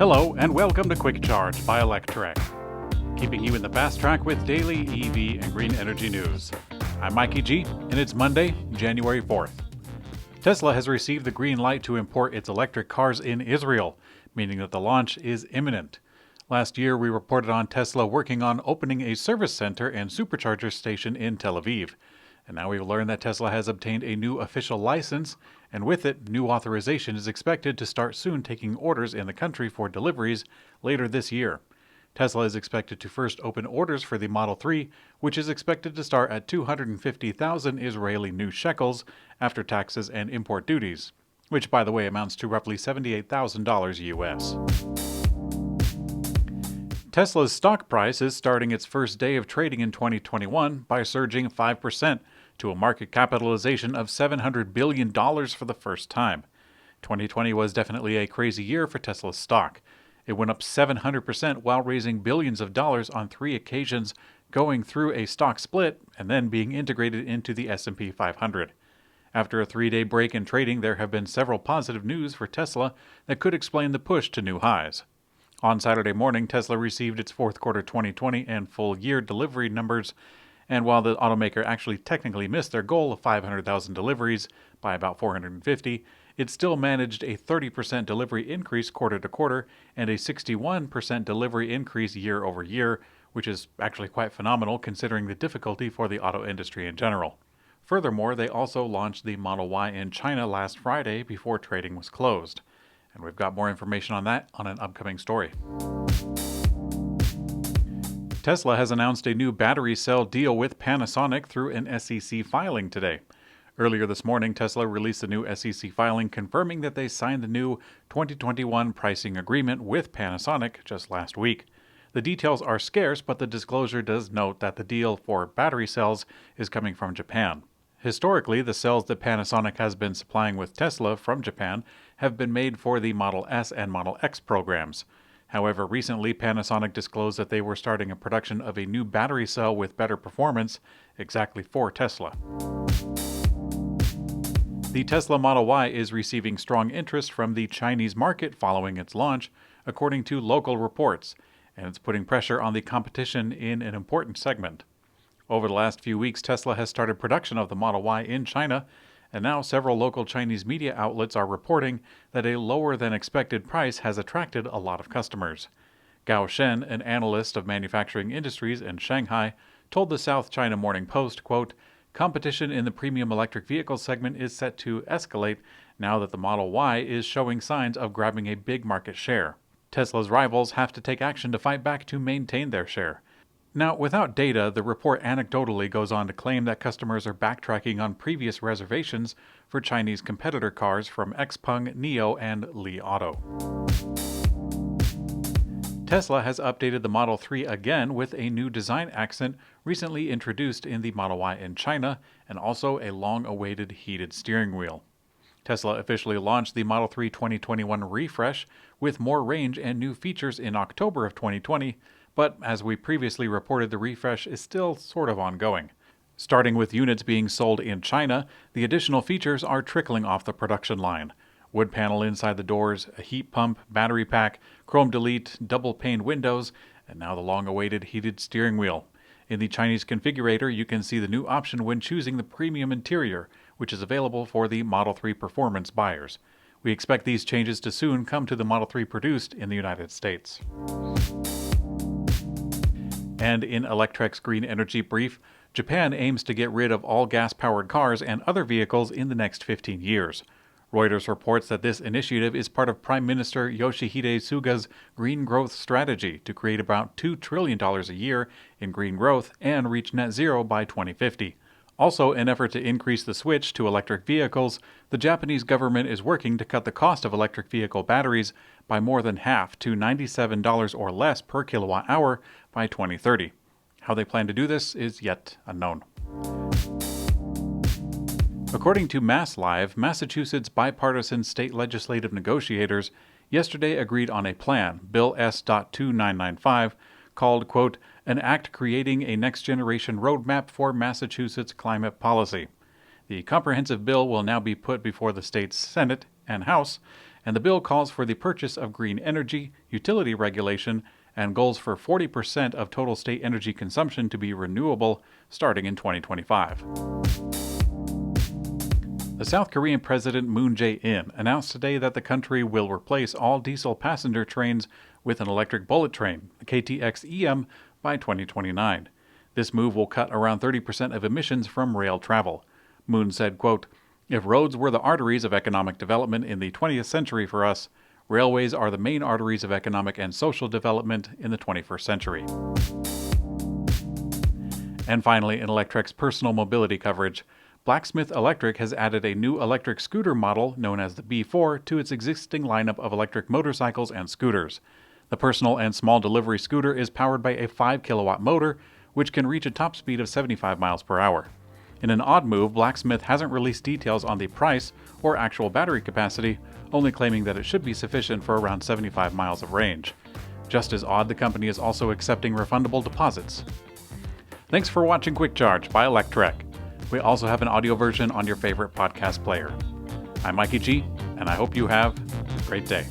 Hello, and welcome to Quick Charge by Electrek, keeping you in the fast track with daily EV and green energy news. I'm Mikey G, and it's Monday, January 4th. Tesla has received the green light to import its electric cars in Israel, meaning that the launch is imminent. Last year, we reported on Tesla working on opening a service center and supercharger station in Tel Aviv. And now we've learned that Tesla has obtained a new official license, and with it, new authorization is expected to start soon taking orders in the country for deliveries later this year. Tesla is expected to first open orders for the Model 3, which is expected to start at 250,000 Israeli new shekels after taxes and import duties, which, by the way, amounts to roughly $78,000 US. Tesla's stock price is starting its first day of trading in 2021 by surging 5% to a market capitalization of $700 billion for the first time. 2020 was definitely a crazy year for Tesla's stock. It went up 700% while raising billions of dollars on 3 occasions, going through a stock split and then being integrated into the S&P 500. After a 3-day break in trading, there have been several positive news for Tesla that could explain the push to new highs. On Saturday morning, Tesla received its fourth quarter 2020 and full year delivery numbers, and while the automaker actually technically missed their goal of 500,000 deliveries by about 450, it still managed a 30% delivery increase quarter to quarter and a 61% delivery increase year over year, which is actually quite phenomenal considering the difficulty for the auto industry in general. Furthermore, they also launched the Model Y in China last Friday before trading was closed. And we've got more information on that on an upcoming story. Tesla has announced a new battery cell deal with Panasonic through an SEC filing today. Earlier this morning, Tesla released a new SEC filing confirming that they signed the new 2021 pricing agreement with Panasonic just last week. The details are scarce, but the disclosure does note that the deal for battery cells is coming from Japan. Historically, the cells that Panasonic has been supplying with Tesla from Japan have been made for the Model S and Model X programs. However, recently Panasonic disclosed that they were starting a production of a new battery cell with better performance exactly for Tesla. The Tesla Model Y is receiving strong interest from the Chinese market following its launch, according to local reports, and it's putting pressure on the competition in an important segment. Over the last few weeks, Tesla has started production of the Model Y in China, and now several local Chinese media outlets are reporting that a lower-than-expected price has attracted a lot of customers. Gao Shen, an analyst of manufacturing industries in Shanghai, told the South China Morning Post, quote, "Competition in the premium electric vehicle segment is set to escalate now that the Model Y is showing signs of grabbing a big market share. Tesla's rivals have to take action to fight back to maintain their share." Now, without data, the report anecdotally goes on to claim that customers are backtracking on previous reservations for Chinese competitor cars from Xpeng, NIO, and Li Auto. Tesla has updated the Model 3 again with a new design accent recently introduced in the Model Y in China, and also a long-awaited heated steering wheel. Tesla officially launched the Model 3 2021 refresh with more range and new features in October of 2020, but as we previously reported, the refresh is still sort of ongoing. Starting with units being sold in China, the additional features are trickling off the production line. Wood panel inside the doors, a heat pump, battery pack, chrome delete, double-pane windows, and now the long-awaited heated steering wheel. In the Chinese configurator, you can see the new option when choosing the premium interior, which is available for the Model 3 Performance buyers. We expect these changes to soon come to the Model 3 produced in the United States. And in Electrek's Green Energy Brief, Japan aims to get rid of all gas-powered cars and other vehicles in the next 15 years. Reuters reports that this initiative is part of Prime Minister Yoshihide Suga's green growth strategy to create about $2 trillion a year in green growth and reach net zero by 2050. Also, in an effort to increase the switch to electric vehicles, the Japanese government is working to cut the cost of electric vehicle batteries by more than half to $97 or less per kilowatt hour by 2030. How they plan to do this is yet unknown. According to MassLive, Massachusetts bipartisan state legislative negotiators yesterday agreed on a plan, Bill S.2995, called, quote, "an act creating a next-generation roadmap for Massachusetts climate policy." The comprehensive bill will now be put before the state's Senate and House, and the bill calls for the purchase of green energy, utility regulation, and goals for 40% of total state energy consumption to be renewable starting in 2025. The South Korean President Moon Jae-in announced today that the country will replace all diesel passenger trains with an electric bullet train, the KTX-EM, by 2029. This move will cut around 30% of emissions from rail travel. Moon said, quote, "If roads were the arteries of economic development in the 20th century for us, railways are the main arteries of economic and social development in the 21st century." And finally, in Electrek's personal mobility coverage, Blacksmith Electrek has added a new electric scooter model known as the B4 to its existing lineup of electric motorcycles and scooters. The personal and small delivery scooter is powered by a 5-kilowatt motor, which can reach a top speed of 75 miles per hour. In an odd move, Blacksmith hasn't released details on the price or actual battery capacity, only claiming that it should be sufficient for around 75 miles of range. Just as odd, the company is also accepting refundable deposits. Thanks for watching Quick Charge by Electrek. We also have an audio version on your favorite podcast player. I'm Mikey G, and I hope you have a great day.